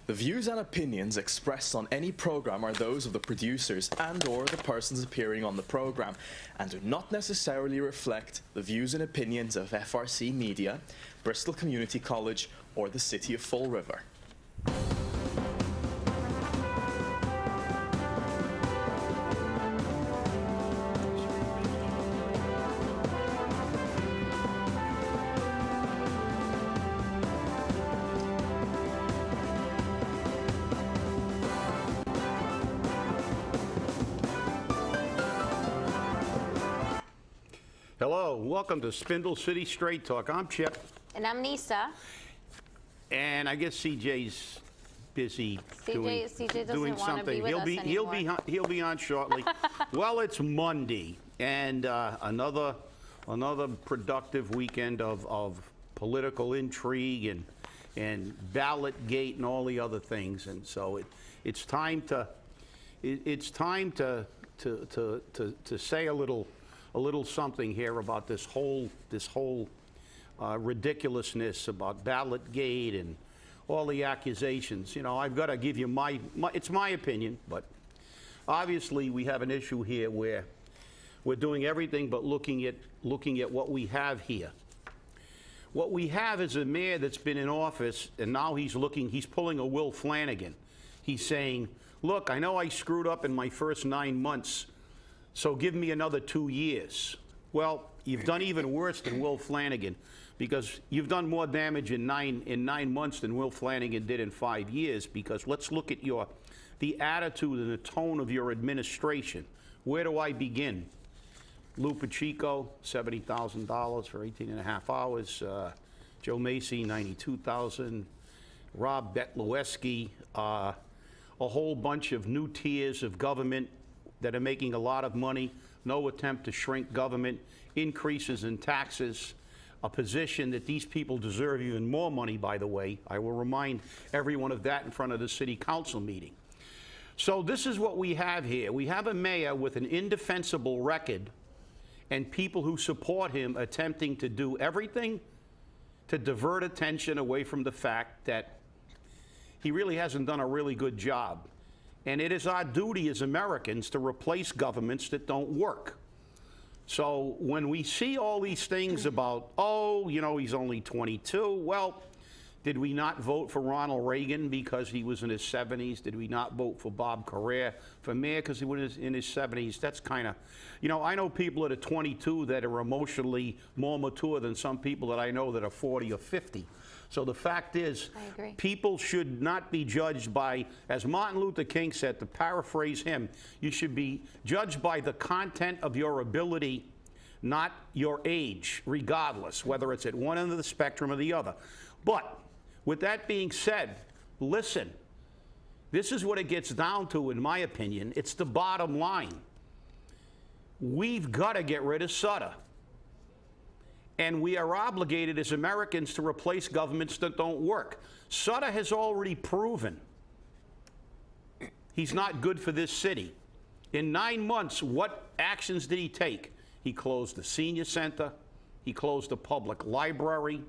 The views and opinions expressed on any program are those of the producers and/or the persons appearing on the program and do not necessarily reflect the views and opinions of FRC Media, Bristol Community College, or the City of Fall River. Hello, welcome to Spindle City Straight Talk. I'm Chip. And I'm Nisa. And I guess CJ's busy doing doesn't want to be something. with us anymore. He'll be on shortly. Well, it's Monday, and another productive weekend of political intrigue and ballot gate and all the other things. And so it's time to say a little something here about this whole ridiculousness about ballot gate and all the accusations. You know, I've got to give you it's my opinion, but obviously we have an issue here where we're doing everything but looking at what we have here. What we have is a mayor that's been in office, and now he's pulling a Will Flanagan. He's saying, look, I know I screwed up in my first 9 months, so give me another 2 years. Well, you've done even worse than Will Flanagan, because you've done more damage in nine months than Will Flanagan did in 5 years, because let's look at the attitude and the tone of your administration. Where do I begin? Lou Pacheco, $70,000 for 18 and a half hours. Joe Macy, $92,000. Rob Betlowski, a whole bunch of new tiers of government that are making a lot of money, no attempt to shrink government, increases in taxes, a position that these people deserve even more money, by the way. I will remind everyone of that in front of the city council meeting. So this is what we have here. We have a mayor with an indefensible record and people who support him attempting to do everything to divert attention away from the fact that he really hasn't done a really good job. And it is our duty as Americans to replace governments that don't work. So when we see all these things about, oh, you know, he's only 22, well, did we not vote for Ronald Reagan because he was in his 70s? Did we not vote for Bob Correa for mayor because he was in his 70s? That's kind of, you know, I know people that are 22 that are emotionally more mature than some people that I know that are 40 or 50. So the fact is, people should not be judged by, as Martin Luther King said, to paraphrase him, you should be judged by the content of your ability, not your age, regardless, whether it's at one end of the spectrum or the other. But with that being said, listen, this is what it gets down to, in my opinion. It's the bottom line. We've got to get rid of Sutter. And we are obligated as Americans to replace governments that don't work. Sutter has already proven he's not good for this city. In 9 months, what actions did he take? He closed the senior center. He closed the public library.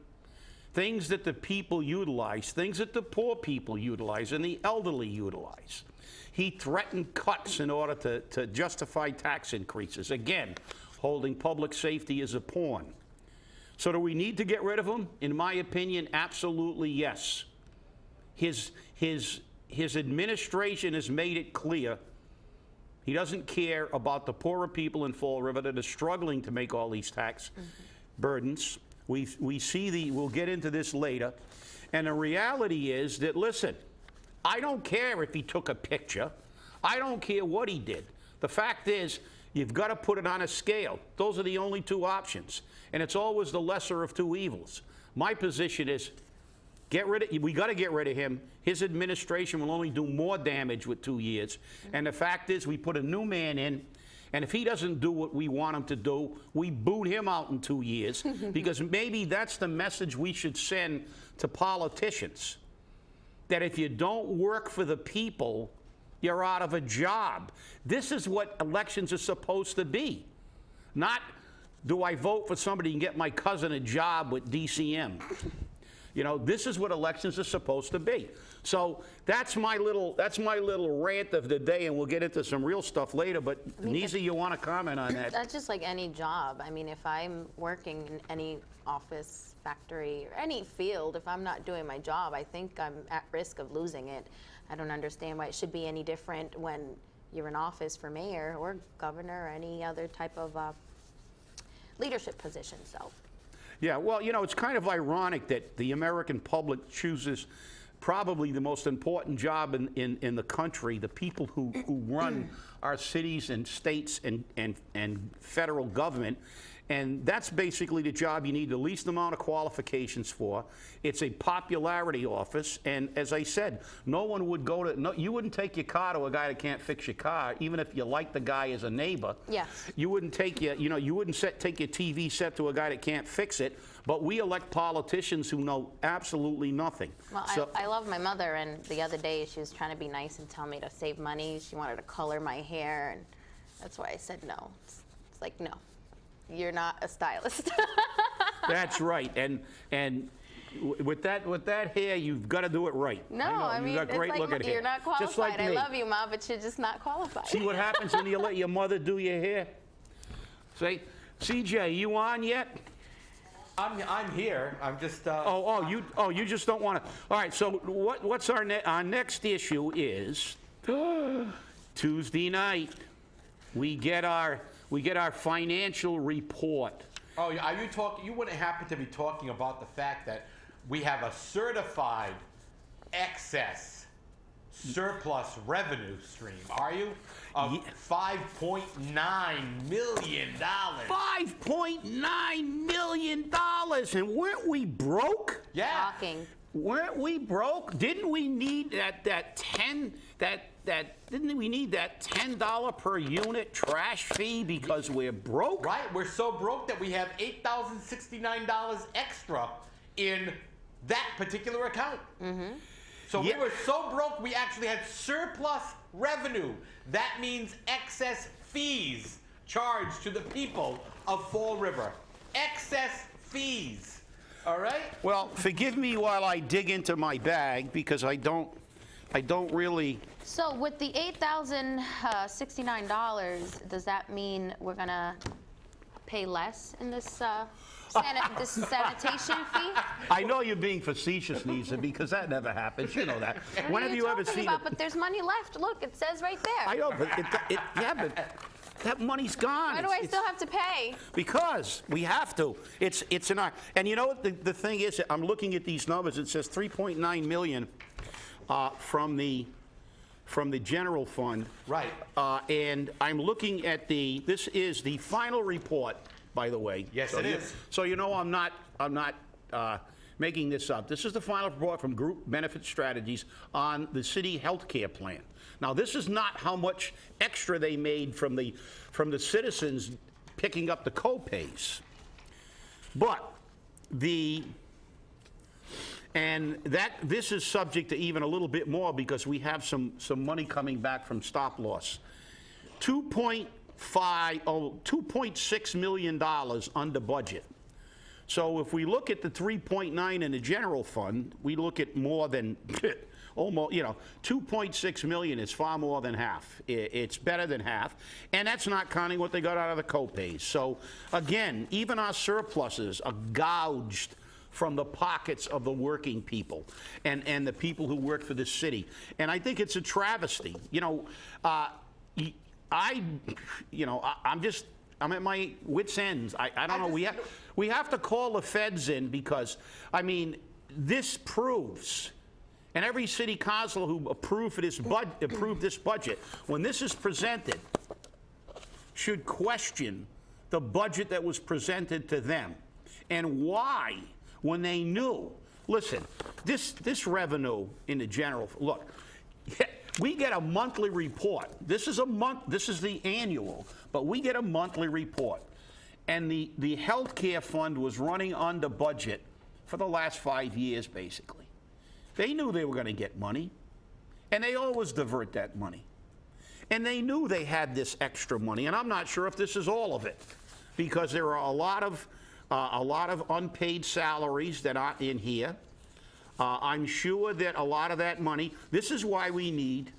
Things that the people utilize, things that the poor people utilize and the elderly utilize. He threatened cuts in order to justify tax increases. Again, holding public safety as a pawn. So do we need to get rid of him? In my opinion, absolutely yes. His administration has made it clear he doesn't care about the poorer people in Fall River that are struggling to make all these tax burdens. We see we'll get into this later. And the reality is that, listen, I don't care if he took a picture. I don't care what he did. The fact is, you've got to put it on a scale. Those are the only two options. And it's always the lesser of two evils. My position is, we got to get rid of him. His administration will only do more damage with 2 years. And the fact is, we put a new man in, and if he doesn't do what we want him to do, we boot him out in 2 years, because maybe that's the message we should send to politicians, that if you don't work for the people, you're out of a job. This is what elections are supposed to be. Not, do I vote for somebody and get my cousin a job with DCM? You know, this is what elections are supposed to be. So that's my little rant of the day, and we'll get into some real stuff later. But Nisa, you want to comment on that? That's just like any job. I mean, if I'm working in any office, factory, or any field, if I'm not doing my job, I think I'm at risk of losing it. I don't understand why it should be any different when you're in office for mayor or governor or any other type of leadership position. So. Yeah, well, you know, it's kind of ironic that the American public chooses probably the most important job in the country, the people who run our cities and states and federal government. And that's basically the job you need the least amount of qualifications for. It's a popularity office, and as I said, no one would go to, no, you wouldn't take your car to a guy that can't fix your car, even if you like the guy as a neighbor. Yes. You wouldn't take your, you know, you wouldn't take your TV set to a guy that can't fix it, but we elect politicians who know absolutely nothing. Well, So, I love my mother, and the other day she was trying to be nice and tell me to save money. She wanted to color my hair, and that's why I said no. It's like, no. You're not a stylist. that's right, and with that hair, you've got to do it right. No, I mean, you've got great it's like looking hair. you're not qualified. Just like I me. love you, Ma, but you're just not qualified. See what happens when you let your mother do your hair? Say, CJ, you on yet? I'm here. I'm just. You just don't want to. All right. So what's our next issue is Tuesday night. We get our financial report. Oh, are you talking? You wouldn't happen to be talking about the fact that we have a certified excess surplus revenue stream, are you? Of $5.9 million. $5.9 million, and weren't we broke? Yeah. Shocking. Weren't we broke? Didn't we need didn't we need that $10 per unit trash fee because we're broke? Right. We're so broke that we have $8,069 extra in that particular account. Mm-hmm. So we were so broke, we actually had surplus revenue. That means excess fees charged to the people of Fall River. Excess fees. All right? Well, forgive me while I dig into my bag because I don't really. So with the $8,069, does that mean we're gonna pay less in this this sanitation fee? I know you're being facetious, Nisa, because that never happens. You know that. When have you ever seen it? But there's money left. Look, it says right there. I know, but but that money's gone. Why do I still have to pay? Because we have to. It's in our. And you know what the thing is? I'm looking at these numbers. It says 3.9 million from the general fund. Right. And I'm looking at this is the final report, by the way. Yes, it is. So you know I'm not making this up. This is the final report from Group Benefit Strategies on the city health care plan. Now, this is not how much extra they made from the citizens picking up the co-pays, but this is subject to even a little bit more because we have some money coming back from stop loss. $2.6 million under budget. So if we look at the 3.9 in the general fund, we look at more than almost, 2.6 million is far more than half. It's better than half, and that's not counting what they got out of the co-pays. So again, even our surpluses are gouged from the pockets of the working people and the people who work for the city. And I think it's a travesty. I'm at my wits' ends. I don't know. We have to call the feds in because, I mean, this proves, and every city council who approved this budget, when this is presented, should question the budget that was presented to them and why, when they knew. Listen, this revenue in the general, look. We get a monthly report. This is the annual, but we get a monthly report. And the health care fund was running under budget for the last 5 years, basically. They knew they were going to get money, and they always divert that money. And they knew they had this extra money, and I'm not sure if this is all of it, because there are a lot of unpaid salaries that aren't in here. I'm sure that a lot of that money, this is why we need,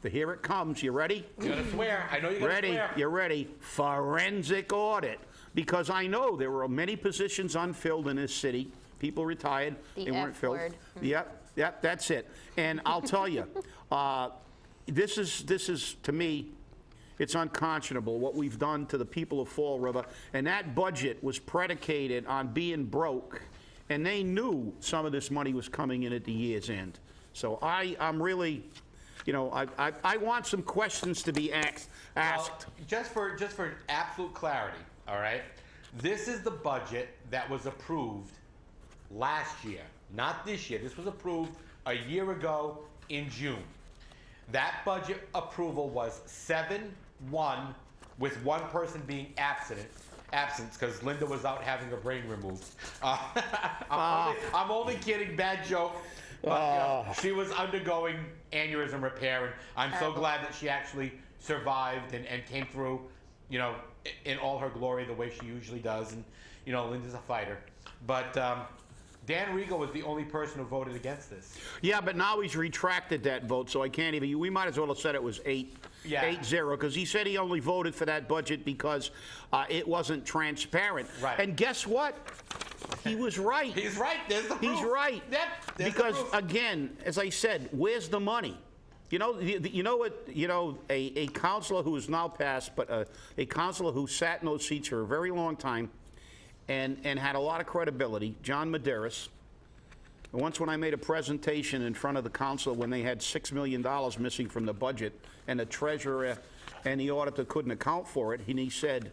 here it comes, you ready? You gotta swear. I know you gotta Ready, swear. you're ready. Forensic audit. Because I know there were many positions unfilled in this city. People retired, The they weren't F filled. word. Yep, that's it. And I'll tell you, this is, to me, it's unconscionable what we've done to the people of Fall River. And that budget was predicated on being broke, and they knew some of this money was coming in at the year's end. So I'm really, you know, I want some questions to be asked. Well, just for absolute clarity, all right? This is the budget that was approved last year, not this year. This was approved a year ago in June. That budget approval was 7-1, with one person being absent because Linda was out having her brain removed. I'm only kidding, bad joke. But you know, she was undergoing aneurysm repair, and I'm so glad that she actually survived and came through, you know, in all her glory the way she usually does. And, you know, Linda's a fighter. But Dan Rigo was the only person who voted against this. Yeah, but now he's retracted that vote, so I can't even, we might as well have said it was 8-0, because he said he only voted for that budget because it wasn't transparent. Right. And guess what? He was right. He's right. There's the proof. He's right. Yep. There's the Because, proof. again, as I said, where's the money? You know, you know what? You know, a counselor who is now passed, but a counselor who sat in those seats for a very long time, and had a lot of credibility, John Medeiros. Once when I made a presentation in front of the council when they had $6 million missing from the budget, and the treasurer and the auditor couldn't account for it, and he said,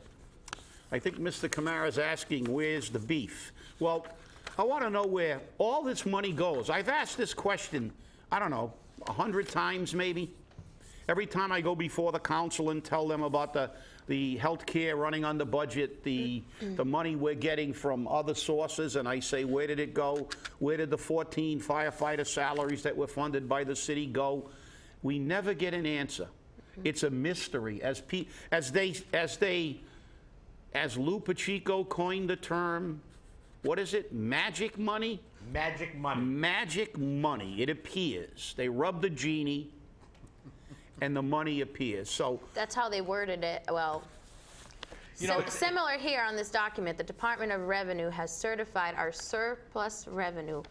I think Mr. Kamara's asking, where's the beef? Well, I want to know where all this money goes. I've asked this question, I don't know, 100 times maybe. Every time I go before the council and tell them about the health care running under budget, the money we're getting from other sources, and I say, where did it go? Where did the 14 firefighter salaries that were funded by the city go? We never get an answer. It's a mystery. As Lou Pacheco coined the term, what is it? Magic money? Magic money. Magic money. It appears. They rub the genie, and the money appears. So That's how they worded it. Well, You know, similar here on this document, the Department of Revenue has certified our surplus revenue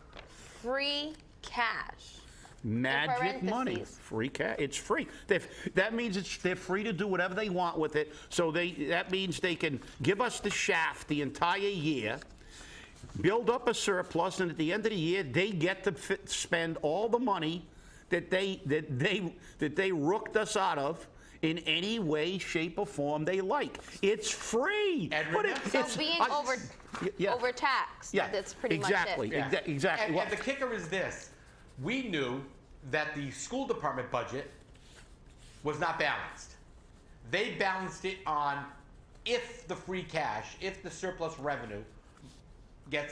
free cash. magic money, parentheses. free cash. It's free. That means they're free to do whatever they want with it. So that means they can give us the shaft the entire year, build up a surplus, and at the end of the year, they get to spend all the money that they rooked us out of in any way, shape, or form they like. It's free. And But remember- So being overtaxed, Yeah, that's pretty exactly, much it. Yeah. exactly. And the kicker is this. We knew that the school department budget was not balanced. They balanced it on if the free cash, if the surplus revenue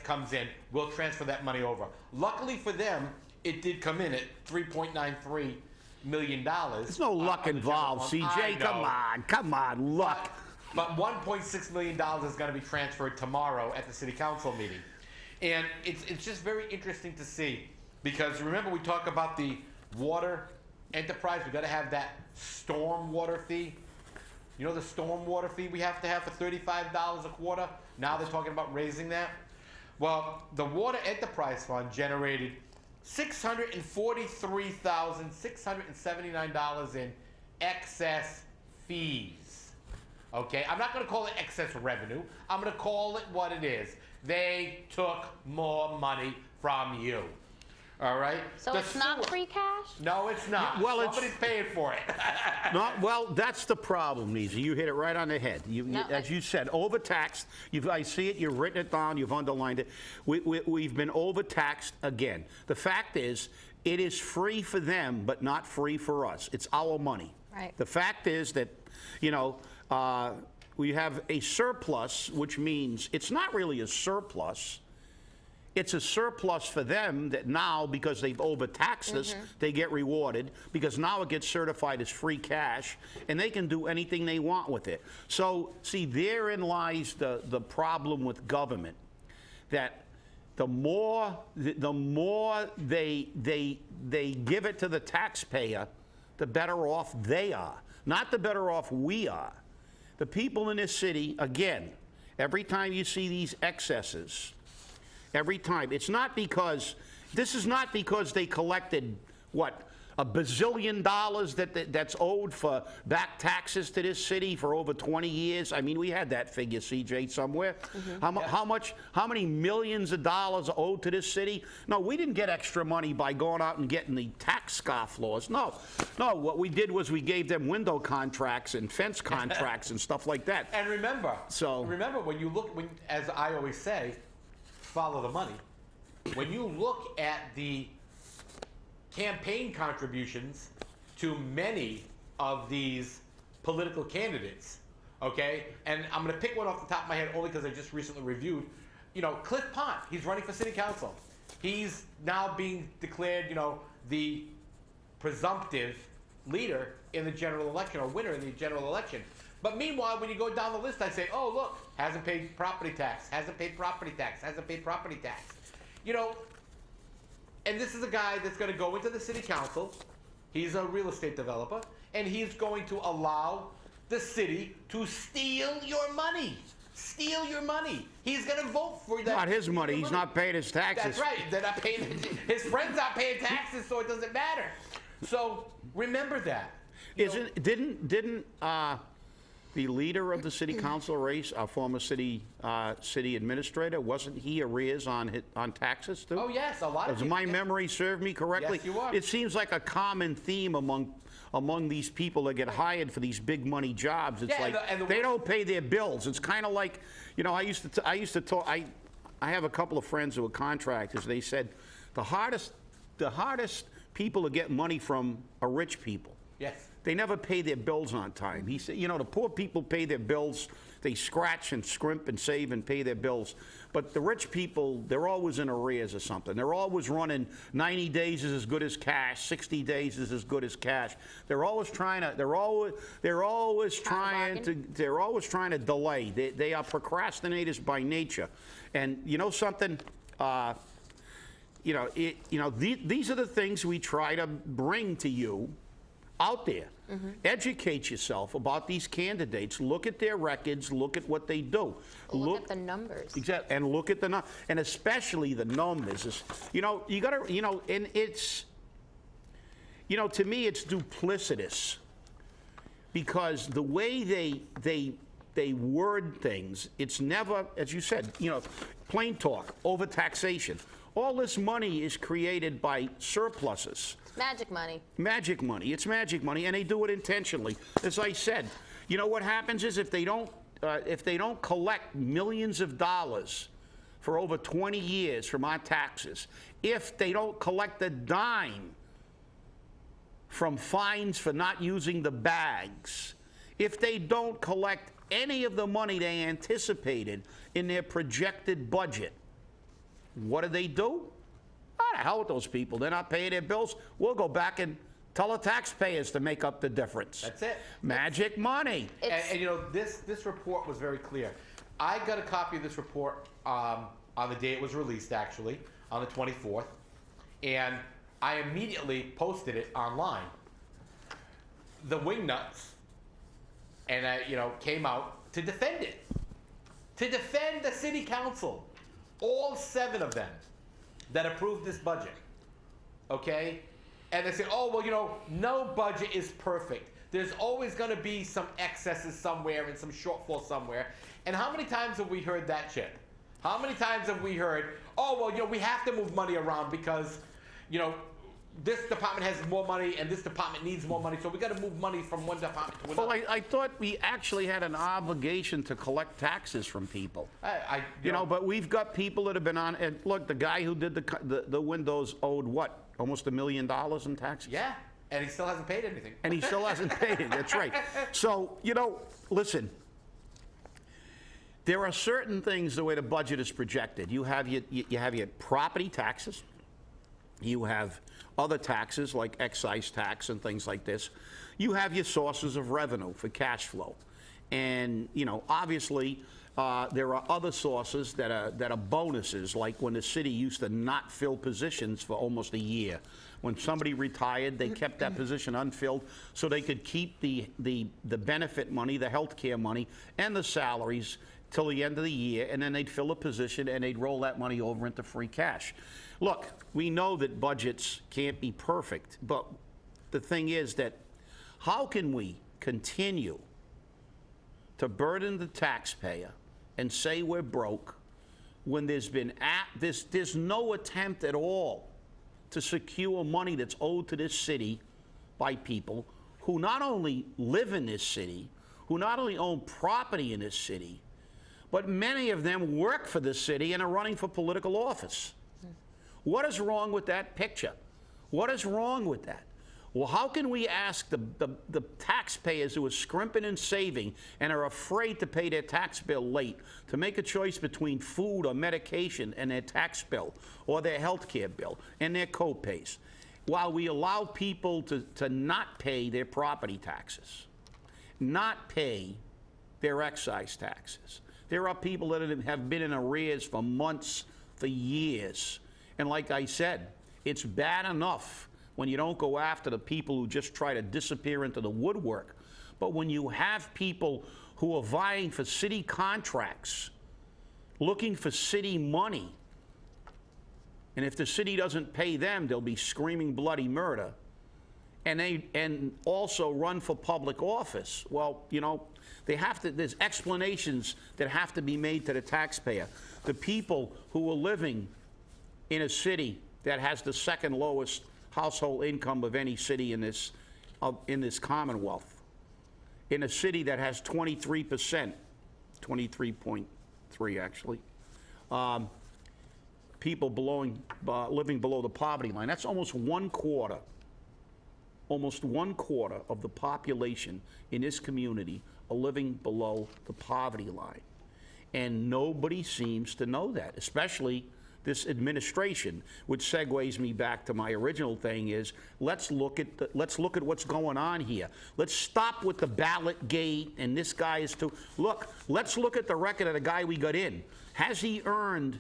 comes in, we'll transfer that money over. Luckily for them, it did come in at $3.93 million. There's no luck involved, CJ. Come on, luck. But $1.6 million is going to be transferred tomorrow at the city council meeting. And it's just very interesting to see, because remember we talk about the water enterprise, we got to have that storm water fee. You know the storm water fee we have to have for $35 a quarter? Now they're talking about raising that. Well, the water enterprise fund generated $643,679 in excess fees. Okay, I'm not going to call it excess revenue. I'm going to call it what it is. They took more money from you. All right? So it's not free cash? No, it's not. Well, Somebody's paying for it. Well, that's the problem, Neezy. You hit it right on the head. No, As you said, overtaxed. I see it. You've written it down. You've underlined it. We've been overtaxed again. The fact is, it is free for them, but not free for us. It's our money. Right. The fact is that, we have a surplus, which means it's not really a surplus. It's a surplus for them that now, because they've overtaxed us, they get rewarded, because now it gets certified as free cash, and they can do anything they want with it. So, see, therein lies the problem with government, that the more they give it to the taxpayer, the better off they are. Not the better off we are. The people in this city, again, every time you see these excesses, every time, this is not because they collected, what, $1 bazillion that's owed for back taxes to this city for over 20 years. I mean, we had that figure, CJ, somewhere. How many millions of dollars are owed to this city? No, we didn't get extra money by going out and getting the tax scofflaws. No, what we did was we gave them window contracts and fence contracts and stuff like that. And remember, when you look, as I always say, follow the money. When you look at the campaign contributions to many of these political candidates, okay? And I'm going to pick one off the top of my head only because I just recently reviewed. Cliff Pont, he's running for city council. He's now being declared, the presumptive leader in the general election, or winner in the general election. But meanwhile, when you go down the list, I say, oh, look, hasn't paid property tax, hasn't paid property tax, hasn't paid property tax. And this is a guy that's going to go into the city council. He's a real estate developer, and he's going to allow the city to steal your money. Steal your money. He's going to vote for that. Not his money. He's not paying his taxes. That's right. They're not paying. His friends aren't paying taxes, so it doesn't matter. So remember that. Didn't the leader of the city council race, our former city administrator, wasn't he arrears on taxes too? Oh yes, a lot of Does people. my memory serve me correctly? Yes, you are. It seems like a common theme among these people that get hired for these big money jobs. It's they don't pay their bills. It's kind of like, I used to talk. I have a couple of friends who are contractors. They said the hardest people to get money from are rich people. Yes. They never pay their bills on time. He said, the poor people pay their bills. They scratch and scrimp and save and pay their bills. But the rich people, they're always in arrears or something. They're always running 90 days is as good as cash, 60 days is as good as cash. They're always trying to delay. They are procrastinators by nature. And you know something? These are the things we try to bring to you out there. Educate yourself about these candidates. Look at their records. Look at what they do. Look at the numbers. Exactly, and look at the numbers, and especially the numbers. You got to, and it's, to me, it's duplicitous because the way they word things, it's never, as you said, plain talk, over taxation. All this money is created by surpluses. Magic money. Magic money. It's magic money, and they do it intentionally. As I said, what happens is if they don't collect millions of dollars for over 20 years from our taxes, if they don't collect a dime from fines for not using the bags, if they don't collect any of the money they anticipated in their projected budget, what do? Oh, to hell with those people. They're not paying their bills. We'll go back and tell the taxpayers to make up the difference. That's it. Magic money. And this report was very clear. I got a copy of this report on the day it was released, actually, on the 24th, and I immediately posted it online. The wingnuts, and I, came out to defend it, to defend the city council, all 7 of them that approved this budget, okay? And they say, oh, well, no budget is perfect. There's always going to be some excesses somewhere and some shortfall somewhere. And how many times have we heard that, Chip? How many times have we heard, oh, well, we have to move money around because, this department has more money and this department needs more money, so we got to move money from one department to another. Well, I thought we actually had an obligation to collect taxes from people. But we've got people that have been on, and look, the guy who did the windows owed what? Almost $1 million in taxes? Yeah, and he still hasn't paid anything. And he still hasn't paid it, that's right. So, listen, there are certain things the way the budget is projected. You have your property taxes. You have other taxes like excise tax and things like this. You have your sources of revenue for cash flow. And, obviously, there are other sources that are bonuses, like when the city used to not fill positions for almost a year. When somebody retired, they kept that position unfilled so they could keep the benefit money, the health care money, and the salaries till the end of the year, and then they'd fill a position and they'd roll that money over into free cash. Look, we know that budgets can't be perfect, but the thing is that how can we continue to burden the taxpayer and say we're broke when there's no attempt at all to secure money that's owed to this city by people who not only live in this city, who not only own property in this city, but many of them work for the city and are running for political office. What is wrong with that picture? What is wrong with that? Well, how can we ask the taxpayers who are scrimping and saving and are afraid to pay their tax bill late to make a choice between food or medication and their tax bill or their health care bill and their co-pays, while we allow people to not pay their property taxes, not pay their excise taxes? There are people that have been in arrears for months, for years. And like I said, it's bad enough when you don't go after the people who just try to disappear into the woodwork. But when you have people who are vying for city contracts, looking for city money, and if the city doesn't pay them, they'll be screaming bloody murder, and also run for public office. Well, you know, there's explanations that have to be made to the taxpayer. The people who are living in a city that has the second lowest household income of any city in this Commonwealth, in a city that has 23%, 23.3 actually, people living below the poverty line. That's almost one quarter of the population in this community are living below the poverty line. And nobody seems to know that, especially this administration, which segues me back to my original thing is, let's look at what's going on here. Let's stop with the ballot gate and this guy is too. Look, let's look at the record of the guy we got in. Has he earned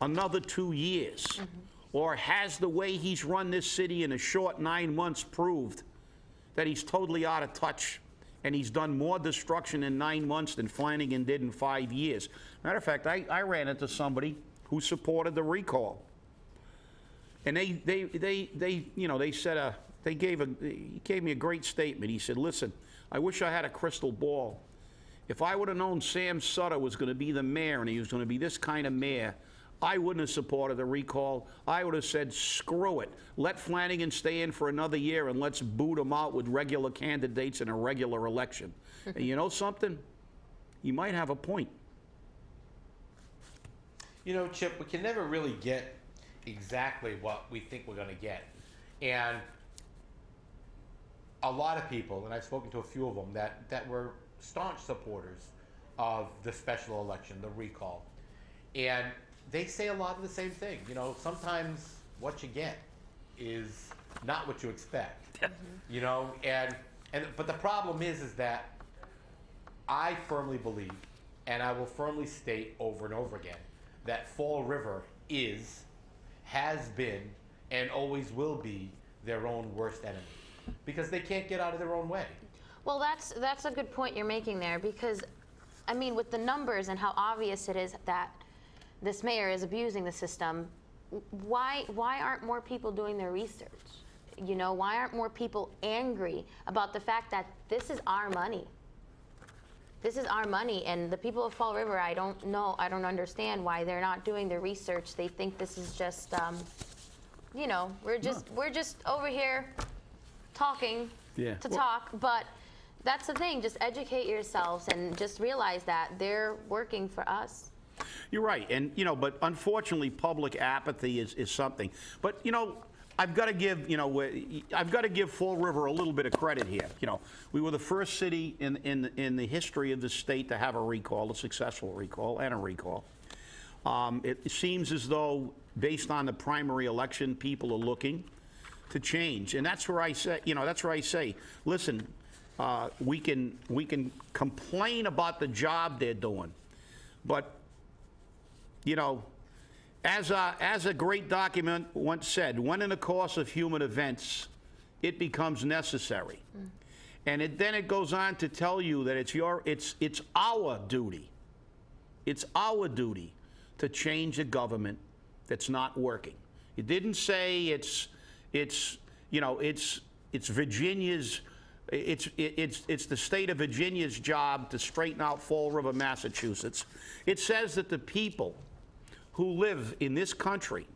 another 2 years? Mm-hmm. Or has the way he's run this city in a short 9 months proved that he's totally out of touch and he's done more destruction in 9 months than Flanagan did in 5 years? Matter of fact, I ran into somebody who supported the recall, and he gave me a great statement. He said, "Listen, I wish I had a crystal ball. If I would have known Sam Sutter was going to be the mayor and he was going to be this kind of mayor, I wouldn't have supported the recall. I would have said, screw it. Let Flanagan stay in for another year and let's boot him out with regular candidates in a regular election." And you know something? You might have a point. You know, Chip, we can never really get exactly what we think we're going to get. And a lot of people, and I've spoken to a few of them, that were staunch supporters of the special election, the recall. And they say a lot of the same thing. You know, sometimes what you get is not what you expect. You know, but the problem is that I firmly believe, and I will firmly state over and over again, that Fall River has been, and always will be their own worst enemy, because they can't get out of their own way. Well, that's a good point you're making there, because, I mean, with the numbers and how obvious it is that this mayor is abusing the system, why aren't more people doing their research? You know, why aren't more people angry about the fact that this is our money? This is our money, and the people of Fall River, I don't understand why they're not doing their research. They think this is just, you know, we're just over here talking to talk, but that's the thing. Just educate yourselves and just realize that they're working for us. You're right, and you know, but unfortunately, public apathy is something. But you know, I've got to give Fall River a little bit of credit here. You know, we were the first city in the history of the state to have a recall, a successful recall, and a recall. It seems as though, based on the primary election, people are looking to change, and that's where I say, listen, we can complain about the job they're doing, but you know, as a great document once said, when in the course of human events, it becomes necessary. And then it goes on to tell you that it's our duty. It's our duty to change a government that's not working. It didn't say it's Virginia's, it's the state of Virginia's job to straighten out Fall River, Massachusetts. It says that the people who live in this country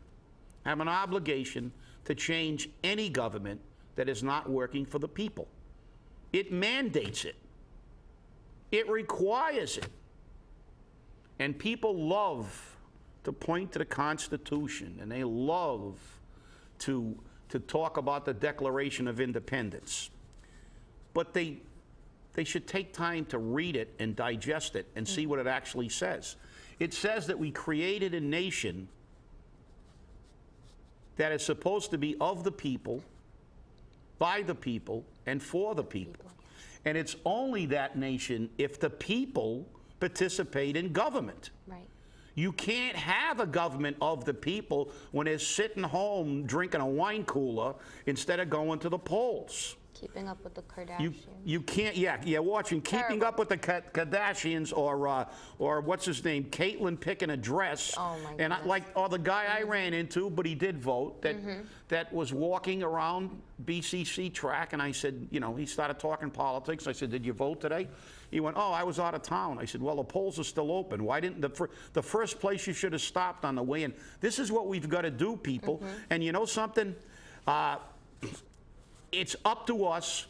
have an obligation to change any government that is not working for the people. It mandates it. It requires it. And people love to point to the Constitution, and they love to talk about the Declaration of Independence. But they should take time to read it and digest it and see what it actually says. It says that we created a nation that is supposed to be of the people, by the people, and for the people. And it's only that nation if the people participate in government. Right. You can't have a government of the people when they're sitting home drinking a wine cooler instead of going to the polls. Keeping up with the Kardashians. You can't, watching Keeping Up with the Kardashians or what's his name, Caitlyn picking a dress. Oh my and goodness. the guy I ran into, but he did vote, that was walking around BCC track, and I said, he started talking politics. I said, did you vote today? He went, oh, I was out of town. I said, well, the polls are still open. Why didn't the first place you should have stopped on the way in? This is what we've got to do, people. And you know something? It's up to us,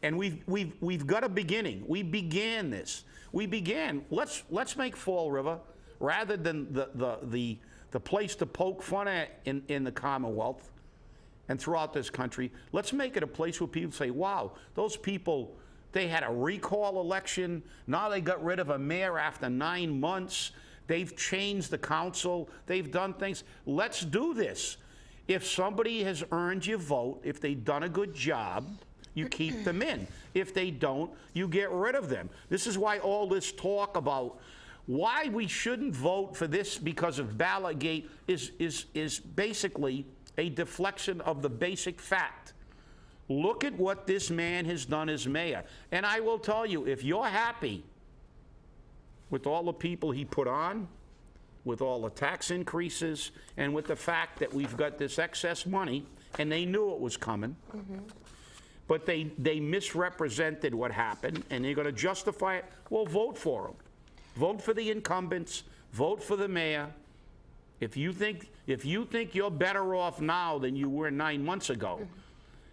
and we've got a beginning. We began this. Let's make Fall River, rather than the place to poke fun at in the Commonwealth and throughout this country. Let's make it a place where people say, wow, those people, they had a recall election. Now they got rid of a mayor after 9 months. They've changed the council. They've done things. Let's do this. If somebody has earned your vote, if they've done a good job, you keep them in. If they don't, you get rid of them. This is why all this talk about why we shouldn't vote for this because of Ballotgate is basically a deflection of the basic fact. Look at what this man has done as mayor. And I will tell you, if you're happy with all the people he put on, with all the tax increases, and with the fact that we've got this excess money, and they knew it was coming, but they misrepresented what happened, and they're going to justify it, well, vote for them. Vote for the incumbents. Vote for the mayor. If you think you're better off now than you were 9 months ago,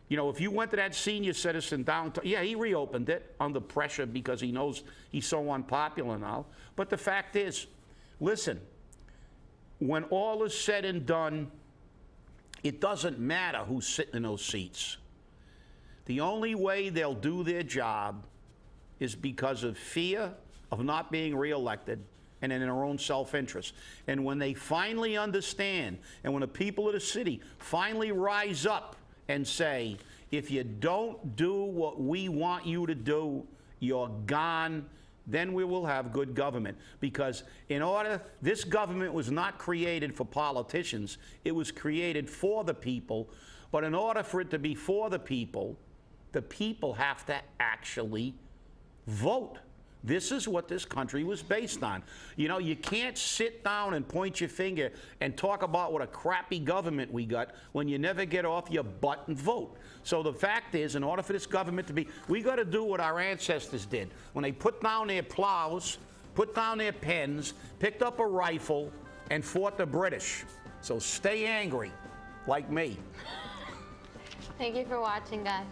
if you went to that senior citizen downtown, he reopened it under pressure because he knows he's so unpopular now. But the fact is, listen, when all is said and done, it doesn't matter who's sitting in those seats. The only way they'll do their job is because of fear of not being reelected and in their own self-interest. And when they finally understand, and when the people of the city finally rise up and say, if you don't do what we want you to do, you're gone, then we will have good government. Because this government was not created for politicians, it was created for the people. But in order for it to be for the people have to actually vote. This is what this country was based on. You can't sit down and point your finger and talk about what a crappy government we got when you never get off your butt and vote. So the fact is, in order for this government to be, we got to do what our ancestors did. When they put down their plows, put down their pens, picked up a rifle, and fought the British. So stay angry, like me. Thank you for watching, guys.